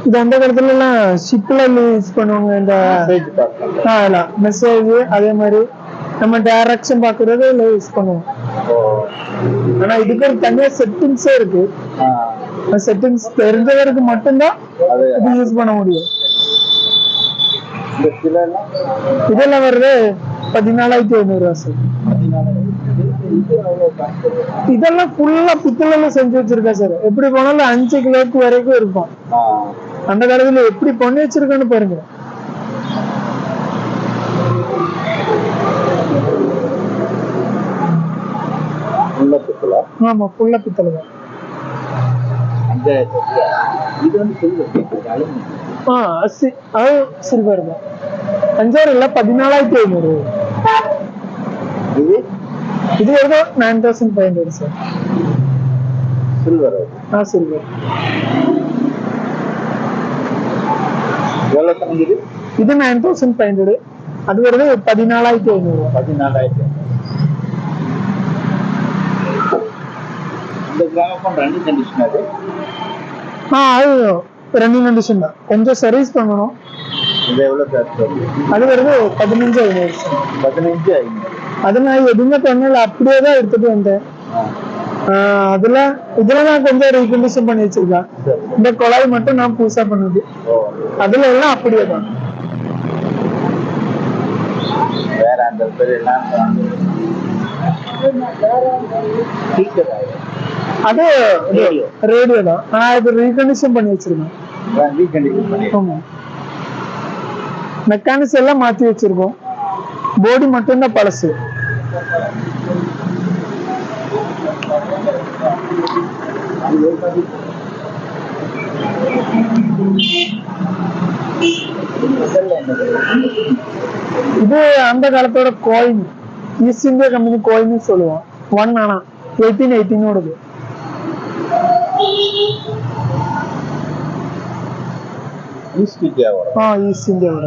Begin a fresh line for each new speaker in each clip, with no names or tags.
இது அந்த காலத்துல எல்லாம் ஷிப்ல யூஸ் பண்ணுவாங்க. இந்த மெசேஜ் அதே மாதிரி நம்ம டைரக்ஷன் பாக்குறது இல்ல யூஸ் பண்ணுவோம். ஆனா இதுக்கு ஒரு தனியா செட்டிங்ஸே இருக்கு. செட்டிங்ஸ் தெரிஞ்சவருக்கு மட்டும்தான் இது யூஸ் பண்ண முடியும். இதெல்லாம் வருது 14,500 சார். இதெல்லாம் ஃபுல்லா பித்தளைல செஞ்சு வச்சிருக்கேன் சார். எப்படி போனாலும் 5 கிலோக்கு வரைக்கும் இருக்கும். அந்த காலத்துல எப்படி பண்ணி வச்சிருக்கேன்னு பாருங்க. ஆமா, ஃபுல்லா பித்தளை தான். சில்வர் தான். 5,000 இல்ல, 14,500. இது வருது 9,500 சார். சில்வர். சில்வர். இது 9,500. அது வருது 14,500. 14,500. அது ரன்னிங் கண்டிஷன் தான். கொஞ்சம் சர்வீஸ் பண்ணணும். அது வருது 15,500. 15,500. அது நான் எதுவுமே பண்ணல, அப்படியே தான் எடுத்துட்டு வந்தேன். இதுல நான் கொஞ்சம் ரீகண்டிஷன் பண்ணி வச்சிருக்கேன். இந்த குழாய் மட்டும் நான் புதுசா பண்ணுது. அதுல எல்லாம் அப்படியே தான். அது ரேடியோ தான். நான் இது ரீகண்டிஷன் பண்ணி வச்சிருக்கேன். மெக்கானிக்ஸ் எல்லாம் மாத்தி வச்சிருக்கோம். போடி மட்டும்தான் பழசு. இது அந்த காலத்தோட coin, East India Company coin சொல்லுவோம். 1 ஆனா 1818 ஈஸ்ட் இந்தியாவோட.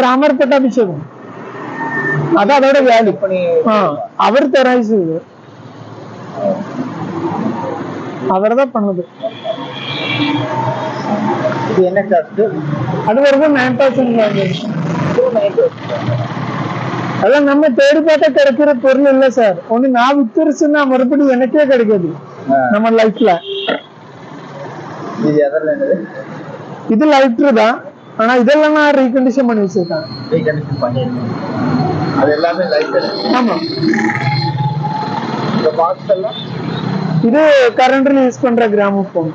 ராமர் பட்டாபிஷேகம் அது அதோட வேல்யூ. அவர் தராய்ஸ் அவர் தான் பண்ணது. என்ன காஸ்ட்? அது வரைக்கும் 9,000. அதெல்லாம் நம்ம தேடி பார்த்தா கிடைக்கிற பொருள் இல்ல சார். ஒண்ணு நான் வித்துருச்சுன்னா மறுபடியும் எனக்கே கிடைக்காது நம்ம லைஃப்ல. இது லைட்டர் தான். ஆனா இதெல்லாம் நான் ரீகண்டிஷன் பண்ணி வச்சிருக்கேன். ஆமா. இது கரண்ட்ல யூஸ் பண்ற கிராமோபோன்.